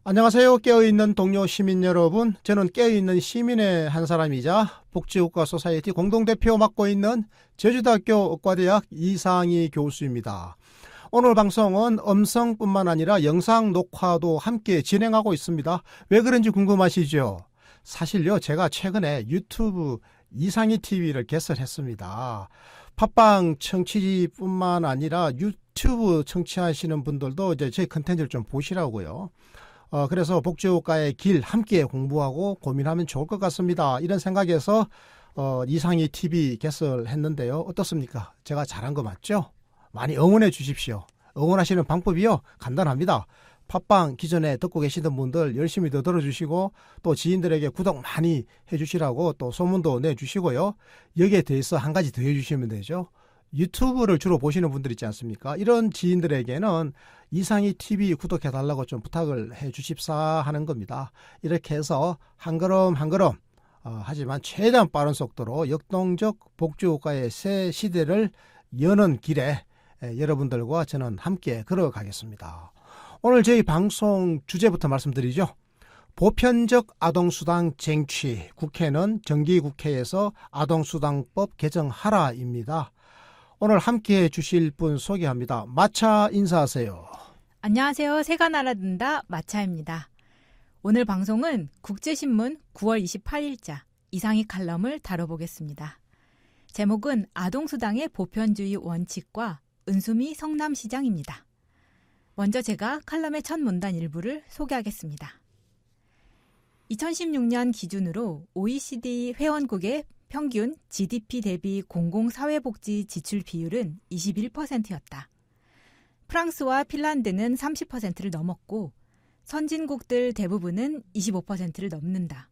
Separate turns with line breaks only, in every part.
안녕하세요. 깨어있는 동료 시민 여러분. 저는 깨어있는 시민의 한 사람이자 복지국가 소사이어티 공동대표 맡고 있는 제주대학교 의과대학 이상희 교수입니다. 오늘 방송은 음성뿐만 아니라 영상 녹화도 함께 진행하고 있습니다. 왜 그런지 궁금하시죠? 사실요, 제가 최근에 유튜브 이상희 TV를 개설했습니다. 팟빵 청취뿐만 아니라 유튜브 청취하시는 분들도 이제 제 컨텐츠를 좀 보시라고요. 그래서 복지국가의 길 함께 공부하고 고민하면 좋을 것 같습니다. 이런 생각에서 이상희 TV 개설했는데요. 어떻습니까? 제가 잘한 거 맞죠? 많이 응원해 주십시오. 응원하시는 방법이요, 간단합니다. 팟빵 기존에 듣고 계시던 분들 열심히 더 들어주시고, 또 지인들에게 구독 많이 해주시라고 또 소문도 내주시고요. 여기에 대해서 한 가지 더 해주시면 되죠. 유튜브를 주로 보시는 분들 있지 않습니까? 이런 지인들에게는 이상희 TV 구독해달라고 좀 부탁을 해 주십사 하는 겁니다. 이렇게 해서 한 걸음 한 걸음, 하지만 최대한 빠른 속도로 역동적 복지국가의 새 시대를 여는 길에 여러분들과 저는 함께 걸어가겠습니다. 오늘 저희 방송 주제부터 말씀드리죠. 보편적 아동수당 쟁취, 국회는 정기국회에서 아동수당법 개정하라입니다. 오늘 함께해 주실 분 소개합니다. 마차 인사하세요.
안녕하세요. 새가 날아든다 마차입니다. 오늘 방송은 국제신문 9월 28일자 이상희 칼럼을 다뤄보겠습니다. 제목은 아동수당의 보편주의 원칙과 은수미 성남시장입니다. 먼저 제가 칼럼의 첫 문단 일부를 소개하겠습니다. 2016년 기준으로 OECD 회원국의 평균 GDP 대비 공공사회복지 지출 비율은 21%였다. 프랑스와 핀란드는 30%를 넘었고 선진국들 대부분은 25%를 넘는다.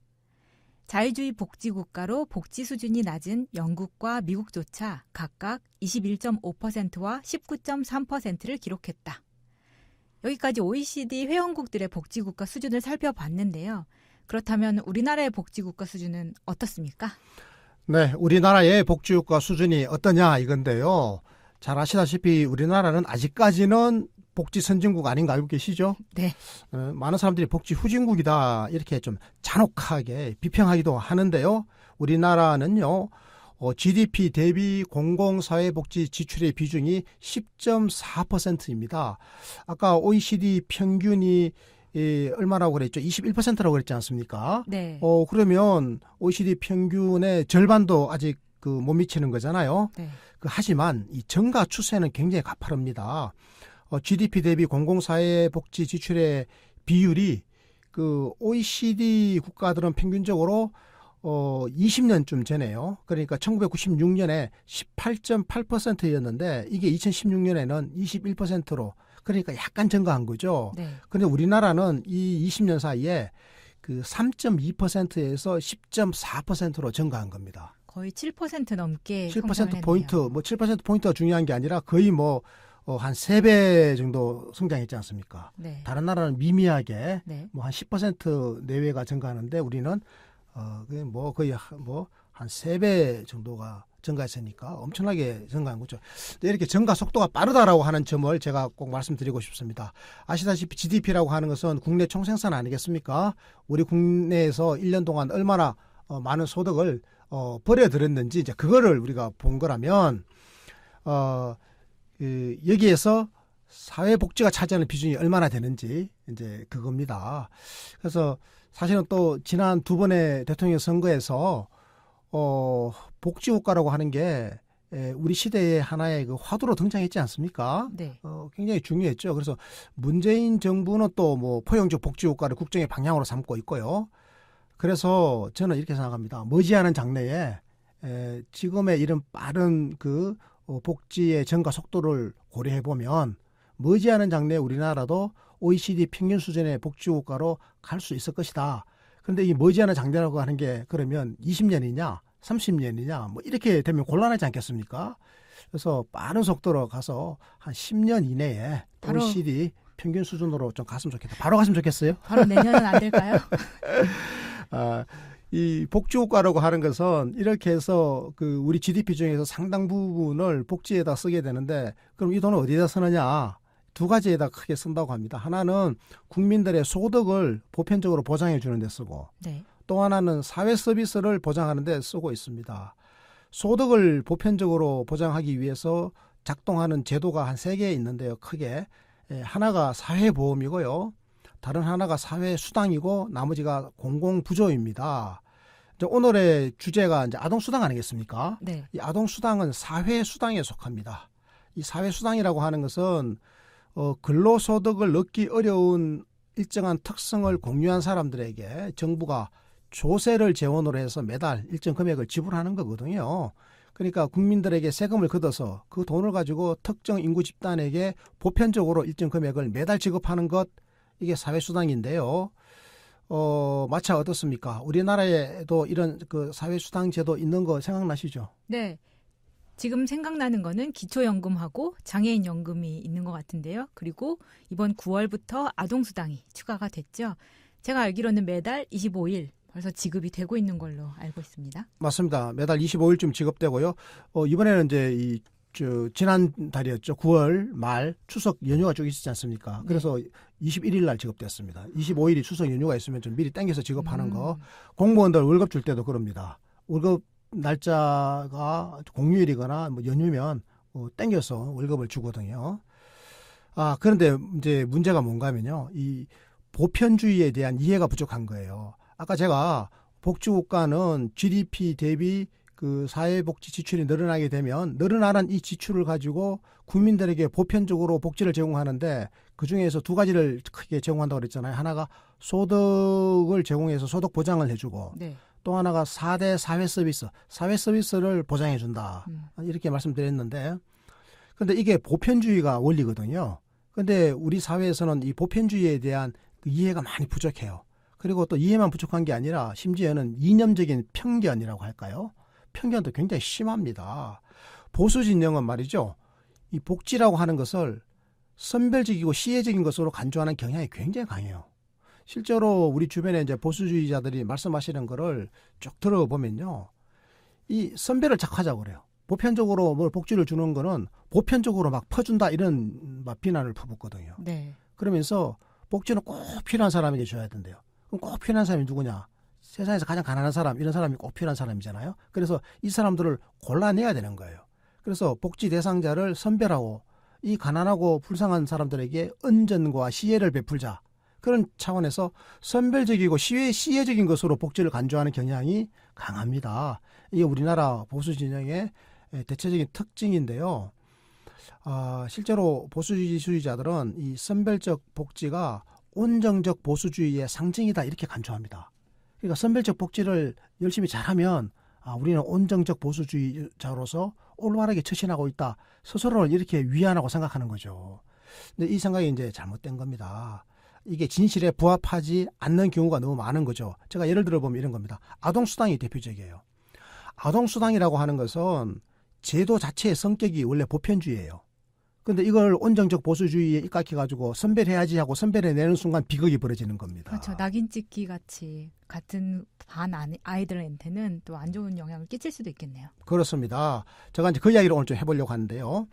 자유주의 복지국가로 복지 수준이 낮은 영국과 미국조차 각각 21.5%와 19.3%를 기록했다. 여기까지 OECD 회원국들의 복지국가 수준을 살펴봤는데요. 그렇다면 우리나라의 복지국가 수준은 어떻습니까?
네, 우리나라의 복지국가 수준이 어떠냐 이건데요. 잘 아시다시피 우리나라는 아직까지는 복지 선진국 아닌가 알고 계시죠?
네.
많은 사람들이 복지 후진국이다 이렇게 좀 잔혹하게 비평하기도 하는데요. 우리나라는요, GDP 대비 공공사회복지 지출의 비중이 10.4%입니다. 아까 OECD 평균이 얼마라고 그랬죠? 21%라고 그랬지 않습니까?
네.
그러면 OECD 평균의 절반도 아직 못 미치는 거잖아요.
네.
하지만 이 증가 추세는 굉장히 가파릅니다. GDP 대비 공공사회복지 지출의 비율이 OECD 국가들은 평균적으로 20년쯤 전에요. 그러니까 1996년에 18.8%였는데 이게 2016년에는 21%로, 그러니까 약간 증가한 거죠.
네.
그런데 우리나라는 이 20년 사이에 3.2%에서 10.4%로 증가한 겁니다.
거의 7% 넘게
7%포인트, 7%포인트가 중요한 게 아니라 거의 한 3배 정도 성장했지 않습니까?
네.
다른 나라는 미미하게
네.
한 10% 내외가 증가하는데 우리는 거의 한 3배 정도가 증가했으니까 엄청나게 증가한 거죠. 이렇게 증가 속도가 빠르다라고 하는 점을 제가 꼭 말씀드리고 싶습니다. 아시다시피 GDP라고 하는 것은 국내 총생산 아니겠습니까? 우리 국내에서 1년 동안 얼마나 많은 소득을 벌여들였는지 이제 그거를 우리가 본 거라면 여기에서 사회복지가 차지하는 비중이 얼마나 되는지 이제 그겁니다. 그래서 사실은 또 지난 두 번의 대통령 선거에서 복지국가라고 하는 게 우리 시대의 하나의 화두로 등장했지 않습니까?
네.
굉장히 중요했죠. 그래서 문재인 정부는 또 포용적 복지국가를 국정의 방향으로 삼고 있고요. 그래서 저는 이렇게 생각합니다. 머지않은 장래에 지금의 이런 빠른 복지의 증가 속도를 고려해 보면 머지않은 장래에 우리나라도 OECD 평균 수준의 복지국가로 갈 수 있을 것이다. 그런데 이 머지않은 장래라고 하는 게 그러면 20년이냐 30년이냐 이렇게 되면 곤란하지 않겠습니까? 그래서 빠른 속도로 가서 한 10년 이내에
바로
OECD 평균 수준으로 좀 갔으면 좋겠다. 바로 갔으면 좋겠어요.
바로 내년은 안 될까요?
이 복지국가라고 하는 것은 이렇게 해서 우리 GDP 중에서 상당 부분을 복지에다 쓰게 되는데 그럼 이 돈을 어디다 쓰느냐? 두 가지에다 크게 쓴다고 합니다. 하나는 국민들의 소득을 보편적으로 보장해 주는 데 쓰고
네.
또 하나는 사회 서비스를 보장하는 데 쓰고 있습니다. 소득을 보편적으로 보장하기 위해서 작동하는 제도가 한 3개 있는데요. 크게 하나가 사회보험이고요. 다른 하나가 사회수당이고 나머지가 공공부조입니다. 이제 오늘의 주제가 이제 아동수당 아니겠습니까?
네.
이 아동수당은 사회수당에 속합니다. 이 사회수당이라고 하는 것은 근로소득을 얻기 어려운 일정한 특성을 공유한 사람들에게 정부가 조세를 재원으로 해서 매달 일정 금액을 지불하는 거거든요. 그러니까 국민들에게 세금을 걷어서 그 돈을 가지고 특정 인구 집단에게 보편적으로 일정 금액을 매달 지급하는 것, 이게 사회수당인데요. 마치 어떻습니까? 우리나라에도 이런 그 사회수당 제도 있는 거 생각나시죠?
네. 지금 생각나는 거는 기초연금하고 장애인연금이 있는 것 같은데요. 그리고 이번 9월부터 아동수당이 추가가 됐죠. 제가 알기로는 매달 25일 벌써 지급이 되고 있는 걸로 알고 있습니다.
맞습니다. 매달 25일쯤 지급되고요. 이번에는 이제 지난 달이었죠. 9월 말 추석 연휴가 쭉 있었지 않습니까? 그래서 21일 날 지급됐습니다. 25일이 추석 연휴가 있으면 좀 미리 땡겨서 지급하는 거. 공무원들 월급 줄 때도 그럽니다. 월급 날짜가 공휴일이거나 뭐 연휴면 땡겨서 월급을 주거든요. 그런데 이제 문제가 뭔가 하면요. 이 보편주의에 대한 이해가 부족한 거예요. 아까 제가 복지국가는 GDP 대비 그 사회복지 지출이 늘어나게 되면 늘어나는 이 지출을 가지고 국민들에게 보편적으로 복지를 제공하는데 그중에서 두 가지를 크게 제공한다고 그랬잖아요. 하나가 소득을 제공해서 소득 보장을 해주고
네.
또 하나가 4대 사회 서비스를 보장해 준다. 이렇게 말씀드렸는데 근데 이게 보편주의가 원리거든요. 근데 우리 사회에서는 이 보편주의에 대한 그 이해가 많이 부족해요. 그리고 또 이해만 부족한 게 아니라 심지어는 이념적인 편견이라고 할까요? 편견도 굉장히 심합니다. 보수 진영은 말이죠. 이 복지라고 하는 것을 선별적이고 시혜적인 것으로 간주하는 경향이 굉장히 강해요. 실제로 우리 주변에 이제 보수주의자들이 말씀하시는 거를 쭉 들어보면요. 이 선별을 착하자고 그래요. 보편적으로 뭘 복지를 주는 거는 보편적으로 막 퍼준다 이런 막 비난을 퍼붓거든요.
네.
그러면서 복지는 꼭 필요한 사람에게 줘야 된대요. 그럼 꼭 필요한 사람이 누구냐? 세상에서 가장 가난한 사람, 이런 사람이 꼭 필요한 사람이잖아요. 그래서 이 사람들을 골라내야 되는 거예요. 그래서 복지 대상자를 선별하고 이 가난하고 불쌍한 사람들에게 은전과 시혜를 베풀자. 그런 차원에서 선별적이고 시혜적인 것으로 복지를 간주하는 경향이 강합니다. 이게 우리나라 보수 진영의 대체적인 특징인데요. 실제로 보수주의자들은 이 선별적 복지가 온정적 보수주의의 상징이다 이렇게 간주합니다. 그러니까 선별적 복지를 열심히 잘하면 우리는 온정적 보수주의자로서 올바르게 처신하고 있다. 스스로를 이렇게 위안하고 생각하는 거죠. 근데 이 생각이 이제 잘못된 겁니다. 이게 진실에 부합하지 않는 경우가 너무 많은 거죠. 제가 예를 들어보면 이런 겁니다. 아동수당이 대표적이에요. 아동수당이라고 하는 것은 제도 자체의 성격이 원래 보편주의예요. 그런데 이걸 온정적 보수주의에 입각해가지고 선별해야지 하고 선별해내는 순간 비극이 벌어지는 겁니다.
그렇죠. 낙인 찍기 같이 같은 반 아이들한테는 또 안 좋은 영향을 끼칠 수도 있겠네요.
그렇습니다. 제가 이제 그 이야기를 오늘 좀 해보려고 하는데요.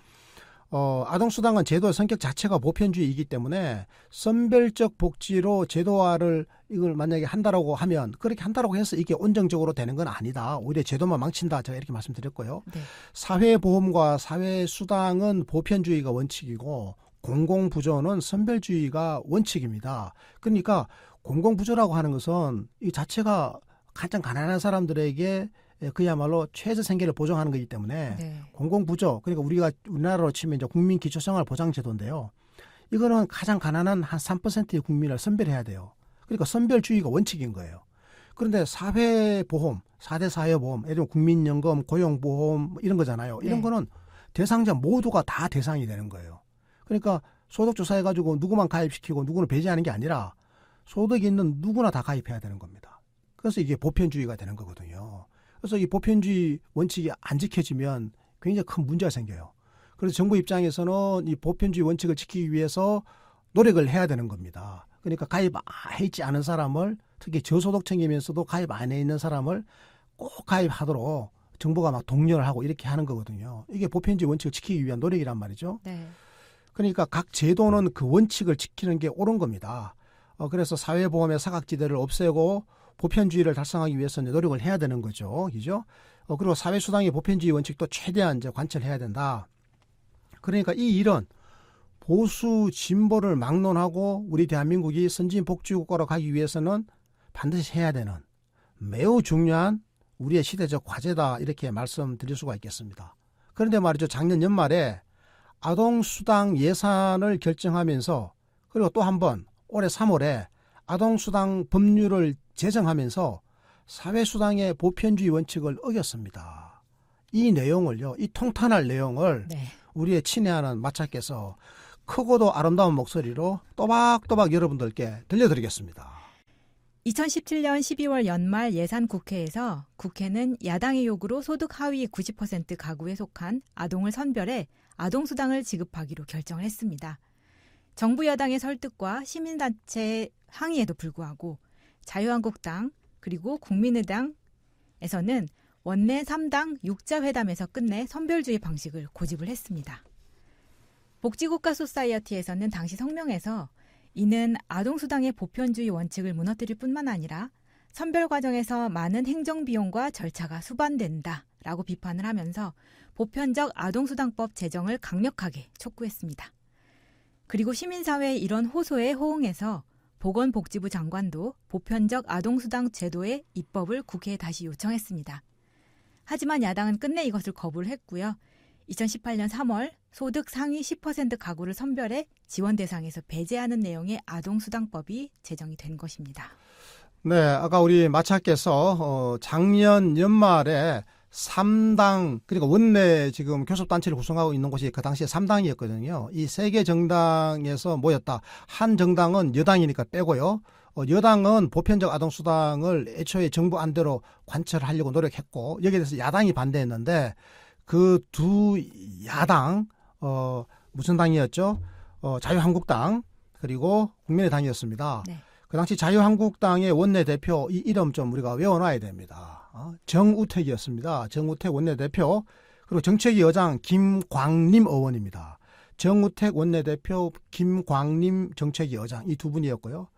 아동수당은 제도의 성격 자체가 보편주의이기 때문에 선별적 복지로 제도화를 이걸 만약에 한다라고 하면 그렇게 한다라고 해서 이게 온정적으로 되는 건 아니다. 오히려 제도만 망친다. 제가 이렇게 말씀드렸고요.
네.
사회보험과 사회수당은 보편주의가 원칙이고 공공부조는 선별주의가 원칙입니다. 그러니까 공공부조라고 하는 것은 이 자체가 가장 가난한 사람들에게 그야말로 최저 생계를 보장하는 거기 때문에
네.
공공부조, 그러니까 우리나라로 치면 이제 국민기초생활보장제도인데요. 이거는 가장 가난한 한 3%의 국민을 선별해야 돼요. 그러니까 선별주의가 원칙인 거예요. 그런데 사회보험, 4대 사회보험, 예를 들면 국민연금, 고용보험 이런 거잖아요. 이런
네.
거는 대상자 모두가 다 대상이 되는 거예요. 그러니까 소득조사해가지고 누구만 가입시키고 누구는 배제하는 게 아니라 소득이 있는 누구나 다 가입해야 되는 겁니다. 그래서 이게 보편주의가 되는 거거든요. 그래서 이 보편주의 원칙이 안 지켜지면 굉장히 큰 문제가 생겨요. 그래서 정부 입장에서는 이 보편주의 원칙을 지키기 위해서 노력을 해야 되는 겁니다. 그러니까 가입해 있지 않은 사람을 특히 저소득층이면서도 가입 안 해 있는 사람을 꼭 가입하도록 정부가 막 독려를 하고 이렇게 하는 거거든요. 이게 보편주의 원칙을 지키기 위한 노력이란 말이죠.
네.
그러니까 각 제도는 그 원칙을 지키는 게 옳은 겁니다. 그래서 사회보험의 사각지대를 없애고 보편주의를 달성하기 위해서는 노력을 해야 되는 거죠. 그죠? 그리고 사회수당의 보편주의 원칙도 최대한 이제 관철해야 된다. 그러니까 이 일은 보수 진보를 막론하고 우리 대한민국이 선진 복지국가로 가기 위해서는 반드시 해야 되는 매우 중요한 우리의 시대적 과제다 이렇게 말씀드릴 수가 있겠습니다. 그런데 말이죠. 작년 연말에 아동수당 예산을 결정하면서 그리고 또 한 번 올해 3월에 아동수당 법률을 제정하면서 사회수당의 보편주의 원칙을 어겼습니다. 이 내용을요. 이 통탄할 내용을
네.
우리의 친애하는 마차께서 크고도 아름다운 목소리로 또박또박 여러분들께 들려드리겠습니다.
2017년 12월 연말 예산국회에서 국회는 야당의 요구로 소득 하위 90% 가구에 속한 아동을 선별해 아동수당을 지급하기로 결정을 했습니다. 정부 여당의 설득과 시민단체의 항의에도 불구하고 자유한국당 그리고 국민의당에서는 원내 3당 6자회담에서 끝내 선별주의 방식을 고집을 했습니다. 복지국가 소사이어티에서는 당시 성명에서 이는 아동수당의 보편주의 원칙을 무너뜨릴 뿐만 아니라 선별 과정에서 많은 행정비용과 절차가 수반된다라고 비판을 하면서 보편적 아동수당법 제정을 강력하게 촉구했습니다. 그리고 시민사회의 이런 호소에 호응해서 보건복지부 장관도 보편적 아동수당 제도의 입법을 국회에 다시 요청했습니다. 하지만 야당은 끝내 이것을 거부를 했고요. 2018년 3월 소득 상위 10% 가구를 선별해 지원 대상에서 배제하는 내용의 아동수당법이 제정이 된 것입니다.
네, 아까 우리 마차께서 작년 연말에 3당 그러니까 원내 지금 교섭단체를 구성하고 있는 곳이 그 당시에 3당이었거든요. 이 세 개 정당에서 모였다. 한 정당은 여당이니까 빼고요. 여당은 보편적 아동수당을 애초에 정부 안대로 관철하려고 노력했고 여기에 대해서 야당이 반대했는데 그 두 야당 무슨 당이었죠? 자유한국당 그리고 국민의당이었습니다.
네.
그 당시 자유한국당의 원내대표 이 이름 좀 우리가 외워놔야 됩니다. 정우택이었습니다. 정우택 원내대표 그리고 정책위 의장 김광림 의원입니다. 정우택 원내대표 김광림 정책위 의장 이 두 분이었고요.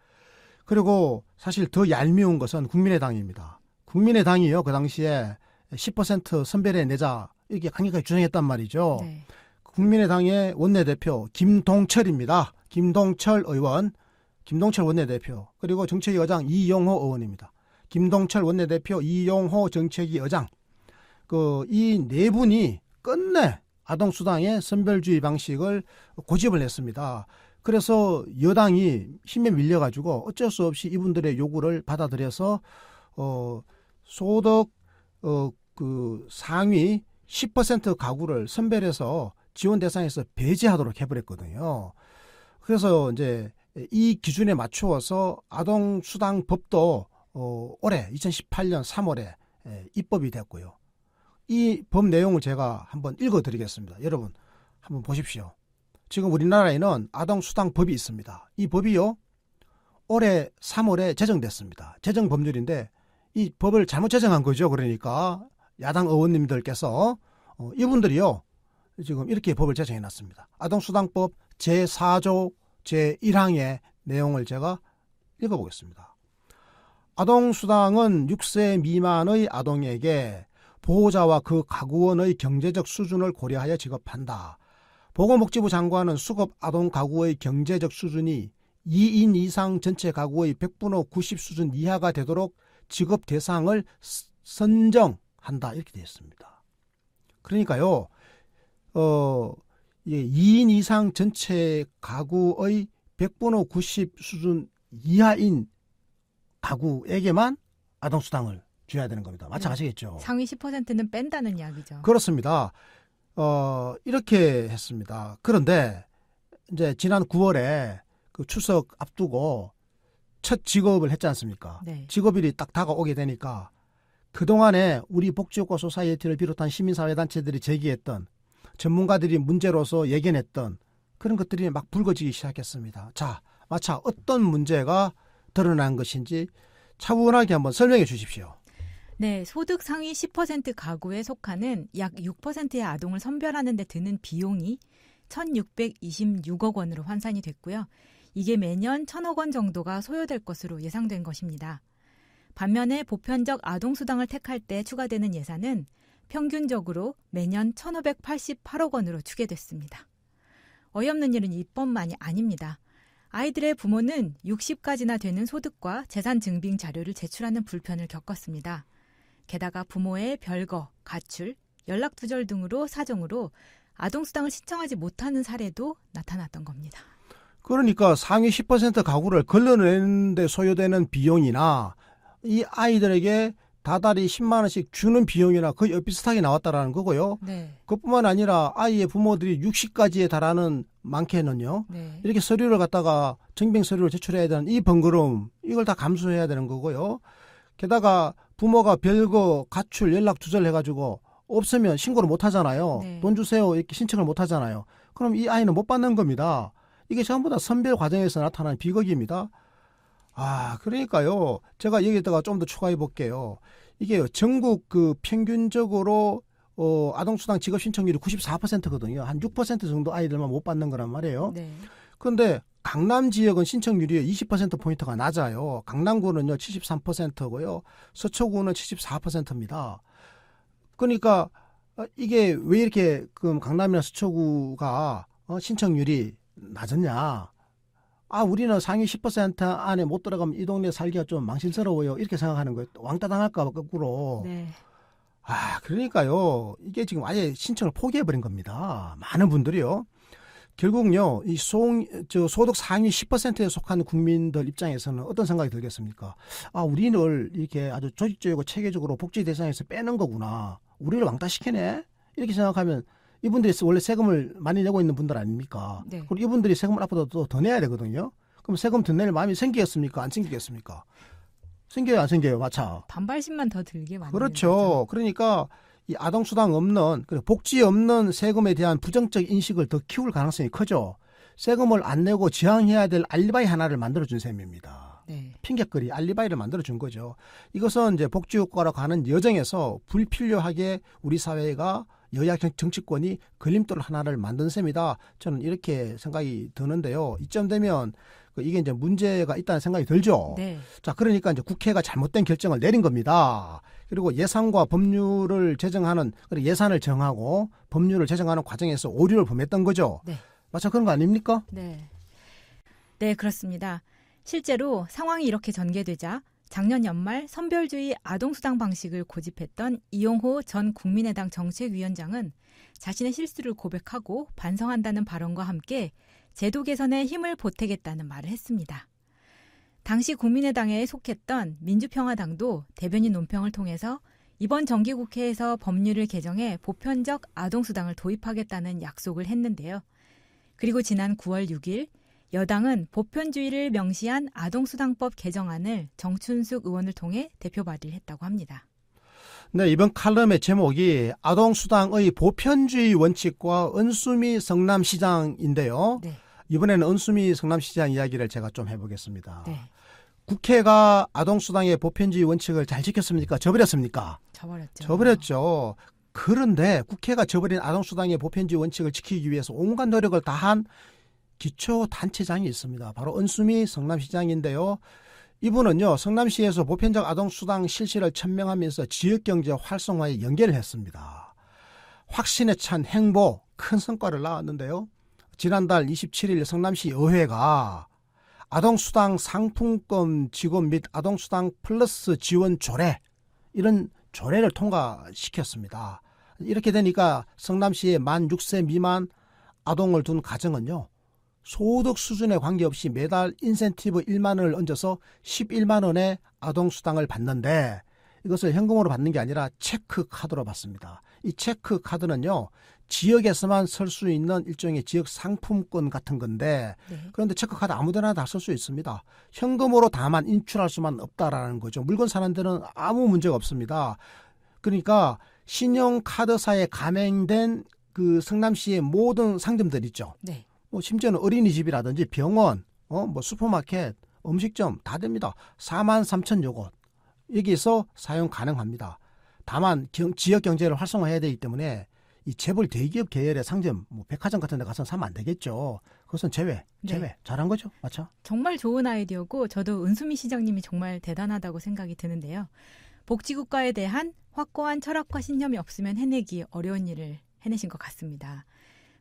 그리고 사실 더 얄미운 것은 국민의당입니다. 국민의당이요 그 당시에 10% 선별해 내자 이렇게 강력하게 주장했단 말이죠.
네.
국민의당의 원내대표 김동철입니다. 김동철 의원, 김동철 원내대표 그리고 정책위 의장 이용호 의원입니다. 김동철 원내대표, 이용호 정책위 의장 이 네 분이 끝내 아동수당의 선별주의 방식을 고집을 했습니다. 그래서 여당이 힘에 밀려가지고 어쩔 수 없이 이분들의 요구를 받아들여서 소득 상위 10% 가구를 선별해서 지원 대상에서 배제하도록 해버렸거든요. 그래서 이제 이 기준에 맞추어서 아동수당법도 올해 2018년 3월에 입법이 됐고요. 이 법 내용을 제가 한번 읽어드리겠습니다. 여러분 한번 보십시오. 지금 우리나라에는 아동수당법이 있습니다. 이 법이요 올해 3월에 제정됐습니다. 제정 법률인데 이 법을 잘못 제정한 거죠. 그러니까 야당 의원님들께서 이분들이요 지금 이렇게 법을 제정해놨습니다. 아동수당법 제4조 제1항의 내용을 제가 읽어보겠습니다. 아동수당은 6세 미만의 아동에게 보호자와 그 가구원의 경제적 수준을 고려하여 지급한다. 보건복지부 장관은 수급 아동 가구의 경제적 수준이 2인 이상 전체 가구의 100분의 90 수준 이하가 되도록 지급 대상을 선정한다. 이렇게 되어 있습니다. 그러니까요. 2인 이상 전체 가구의 100분의 90 수준 이하인 가구에게만 아동수당을 줘야 되는 겁니다. 마찬가지겠죠.
상위 10%는 뺀다는 이야기죠.
그렇습니다. 이렇게 했습니다. 그런데 이제 지난 9월에 그 추석 앞두고 첫 직업을 했지 않습니까?
네.
직업일이 딱 다가오게 되니까 그동안에 우리 복지국가 소사이어티를 비롯한 시민사회단체들이 제기했던 전문가들이 문제로서 예견했던 그런 것들이 막 불거지기 시작했습니다. 자, 마차 어떤 문제가 드러난 것인지 차분하게 한번 설명해 주십시오.
네, 소득 상위 10% 가구에 속하는 약 6%의 아동을 선별하는 데 드는 비용이 1,626억 원으로 환산이 됐고요. 이게 매년 1,000억 원 정도가 소요될 것으로 예상된 것입니다. 반면에 보편적 아동수당을 택할 때 추가되는 예산은 평균적으로 매년 1,588억 원으로 추계됐습니다. 어이없는 일은 이뿐만이 아닙니다. 아이들의 부모는 60까지나 되는 소득과 재산 증빙 자료를 제출하는 불편을 겪었습니다. 게다가 부모의 별거, 가출, 연락 두절 등으로 사정으로 아동수당을 신청하지 못하는 사례도 나타났던 겁니다.
그러니까 상위 10% 가구를 걸러내는데 소요되는 비용이나 이 아이들에게 다달이 10만 원씩 주는 비용이나 거의 비슷하게 나왔다라는 거고요.
네.
그뿐만 아니라 아이의 부모들이 60까지에 달하는 많게는요.
네.
이렇게 서류를 갖다가 증빙 서류를 제출해야 되는 이 번거로움, 이걸 다 감수해야 되는 거고요. 게다가 부모가 별거, 가출, 연락 두절해가지고 없으면 신고를 못 하잖아요.
네.
돈 주세요 이렇게 신청을 못 하잖아요. 그럼 이 아이는 못 받는 겁니다. 이게 전부 다 선별 과정에서 나타나는 비극입니다. 그러니까요. 제가 여기다가 좀 더 추가해 볼게요. 이게 전국 평균적으로 아동수당 지급 신청률이 94%거든요. 한 6% 정도 아이들만 못 받는 거란 말이에요.
네.
그런데 강남 지역은 신청률이 20%포인트가 낮아요. 강남구는요 73%고요. 서초구는 74%입니다. 그러니까 이게 왜 이렇게 강남이나 서초구가 신청률이 낮았냐. 우리는 상위 10% 안에 못 들어가면 이 동네 살기가 좀 망신스러워요. 이렇게 생각하는 거예요. 왕따 당할까 봐 거꾸로.
네.
그러니까요. 이게 지금 아예 신청을 포기해버린 겁니다. 많은 분들이요. 결국은요, 이 소득 상위 10%에 속한 국민들 입장에서는 어떤 생각이 들겠습니까? 우리를 이렇게 아주 조직적이고 체계적으로 복지 대상에서 빼는 거구나. 우리를 왕따시키네? 이렇게 생각하면 이분들이 원래 세금을 많이 내고 있는 분들 아닙니까?
네.
그리고 이분들이 세금을 앞으로도 더 내야 되거든요. 그럼 세금 더 낼 마음이 생기겠습니까? 안 생기겠습니까? 생겨요, 안 생겨요? 마차.
반발심만 더 들게 만드는
그렇죠.
거죠.
그러니까 이 아동수당 없는, 복지 없는 세금에 대한 부정적 인식을 더 키울 가능성이 크죠. 세금을 안 내고 지향해야 될 알리바이 하나를 만들어준 셈입니다.
네.
핑계거리 알리바이를 만들어준 거죠. 이것은 이제 복지효과로 가는 여정에서 불필요하게 우리 사회가 여야 정치권이 걸림돌 하나를 만든 셈이다. 저는 이렇게 생각이 드는데요. 이쯤 되면 이게 이제 문제가 있다는 생각이 들죠.
네.
자, 그러니까 이제 국회가 잘못된 결정을 내린 겁니다. 그리고 예산과 법률을 제정하는, 예산을 정하고 법률을 제정하는 과정에서 오류를 범했던 거죠.
네.
마찬가지 그런 거 아닙니까?
네. 네, 그렇습니다. 실제로 상황이 이렇게 전개되자 작년 연말 선별주의 아동수당 방식을 고집했던 이용호 전 국민의당 정책위원장은 자신의 실수를 고백하고 반성한다는 발언과 함께 제도 개선에 힘을 보태겠다는 말을 했습니다. 당시 국민의당에 속했던 민주평화당도 대변인 논평을 통해서 이번 정기국회에서 법률을 개정해 보편적 아동수당을 도입하겠다는 약속을 했는데요. 그리고 지난 9월 6일 여당은 보편주의를 명시한 아동수당법 개정안을 정춘숙 의원을 통해 대표 발의를 했다고 합니다.
네, 이번 칼럼의 제목이 아동수당의 보편주의 원칙과 은수미 성남시장인데요.
네.
이번에는 은수미 성남시장 이야기를 제가 좀 해보겠습니다.
네.
국회가 아동수당의 보편주의 원칙을 잘 지켰습니까? 저버렸습니까?
저버렸죠.
저버렸죠. 그런데 국회가 저버린 아동수당의 보편주의 원칙을 지키기 위해서 온갖 노력을 다한 기초단체장이 있습니다. 바로 은수미 성남시장인데요. 이분은요, 성남시에서 보편적 아동수당 실시를 천명하면서 지역경제 활성화에 연계를 했습니다. 확신에 찬 행보, 큰 성과를 낳았는데요. 지난달 27일 성남시 의회가 아동수당 상품권 지급 및 아동수당 플러스 지원 조례, 이런 조례를 통과시켰습니다. 이렇게 되니까 성남시의 만 6세 미만 아동을 둔 가정은요, 소득 수준에 관계없이 매달 인센티브 1만 원을 얹어서 11만 원의 아동수당을 받는데, 이것을 현금으로 받는 게 아니라 체크카드로 받습니다. 이 체크카드는요, 지역에서만 쓸 수 있는 일종의 지역 상품권 같은 건데,
네.
그런데 체크카드 아무데나 다 쓸 수 있습니다. 현금으로 다만 인출할 수만 없다라는 거죠. 물건 사는 데는 아무 문제가 없습니다. 그러니까 신용카드사에 가맹된 그 성남시의 모든 상점들 있죠.
네.
심지어는 어린이집이라든지 병원, 슈퍼마켓, 음식점 다 됩니다. 43,000여 곳. 여기서 사용 가능합니다. 다만 지역 경제를 활성화해야 되기 때문에 이 재벌 대기업 계열의 상점, 뭐 백화점 같은 데 가서 사면 안 되겠죠. 그것은 제외.
네.
잘한 거죠. 맞죠?
정말 좋은 아이디어고 저도 은수미 시장님이 정말 대단하다고 생각이 드는데요. 복지국가에 대한 확고한 철학과 신념이 없으면 해내기 어려운 일을 해내신 것 같습니다.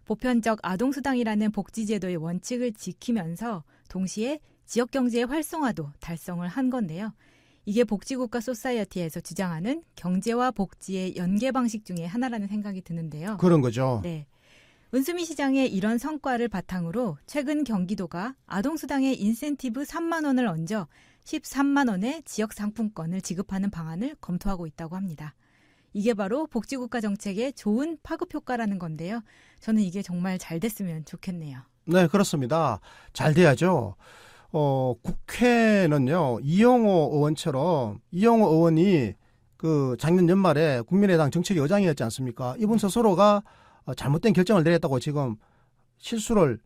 보편적 아동수당이라는 복지제도의 원칙을 지키면서 동시에 지역경제의 활성화도 달성을 한 건데요. 이게 복지국가 소사이어티에서 주장하는 경제와 복지의 연계 방식 중에 하나라는 생각이 드는데요.
그런 거죠.
네. 은수미 시장의 이런 성과를 바탕으로 최근 경기도가 아동수당에 인센티브 3만 원을 얹어 13만 원의 지역 상품권을 지급하는 방안을 검토하고 있다고 합니다. 이게 바로 복지국가 정책의 좋은 파급 효과라는 건데요. 저는 이게 정말 잘 됐으면 좋겠네요.
네, 그렇습니다. 잘 돼야죠. 국회는요, 이영호 의원처럼, 이영호 의원이 그 작년 연말에 국민의당 정책위 의장이었지 않습니까? 이분 스스로가 잘못된 결정을 내렸다고 지금 실수를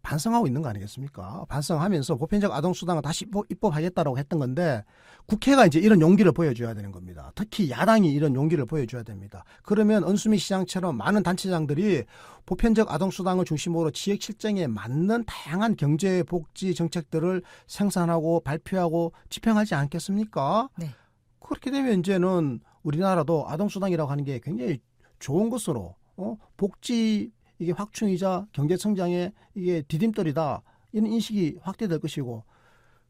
반성하고 있는 거 아니겠습니까? 반성하면서 보편적 아동수당을 다시 입법하겠다라고 했던 건데, 국회가 이제 이런 용기를 보여줘야 되는 겁니다. 특히 야당이 이런 용기를 보여줘야 됩니다. 그러면 은수미 시장처럼 많은 단체장들이 보편적 아동수당을 중심으로 지역 실정에 맞는 다양한 경제 복지 정책들을 생산하고 발표하고 집행하지 않겠습니까?
네.
그렇게 되면 이제는 우리나라도 아동수당이라고 하는 게 굉장히 좋은 것으로, 복지 이게 확충이자 경제 성장의 이게 디딤돌이다. 이런 인식이 확대될 것이고,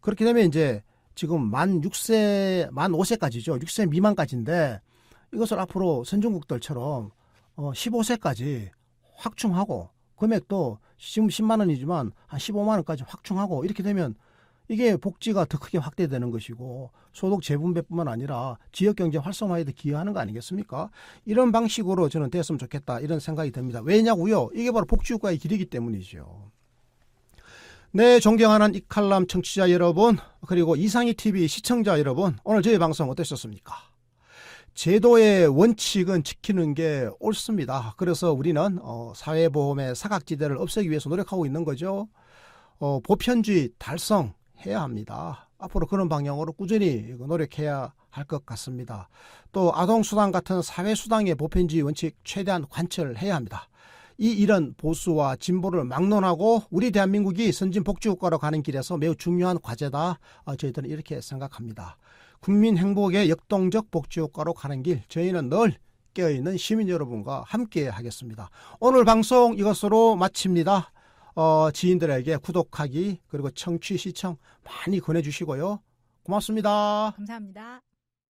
그렇게 되면 이제 지금 만 5세까지죠. 6세 미만까지인데 이것을 앞으로 선진국들처럼 15세까지 확충하고, 금액도 지금 10만 원이지만 한 15만 원까지 확충하고, 이렇게 되면 이게 복지가 더 크게 확대되는 것이고 소득 재분배뿐만 아니라 지역경제 활성화에도 기여하는 거 아니겠습니까? 이런 방식으로 저는 됐으면 좋겠다, 이런 생각이 듭니다. 왜냐고요? 이게 바로 복지국가의 길이기 때문이죠. 네, 존경하는 이 칼럼 청취자 여러분, 그리고 이상희TV 시청자 여러분, 오늘 저희 방송 어떠셨습니까? 제도의 원칙은 지키는 게 옳습니다. 그래서 우리는 사회보험의 사각지대를 없애기 위해서 노력하고 있는 거죠. 보편주의 달성해야 합니다. 앞으로 그런 방향으로 꾸준히 노력해야 할 것 같습니다. 또 아동수당 같은 사회수당의 보편주의 원칙 최대한 관철해야 합니다. 이 일은 보수와 진보를 막론하고 우리 대한민국이 선진복지국가로 가는 길에서 매우 중요한 과제다. 저희들은 이렇게 생각합니다. 국민 행복의 역동적 복지국가로 가는 길, 저희는 늘 깨어있는 시민 여러분과 함께 하겠습니다. 오늘 방송 이것으로 마칩니다. 지인들에게 구독하기 그리고 청취 시청 많이 권해주시고요. 고맙습니다.
감사합니다.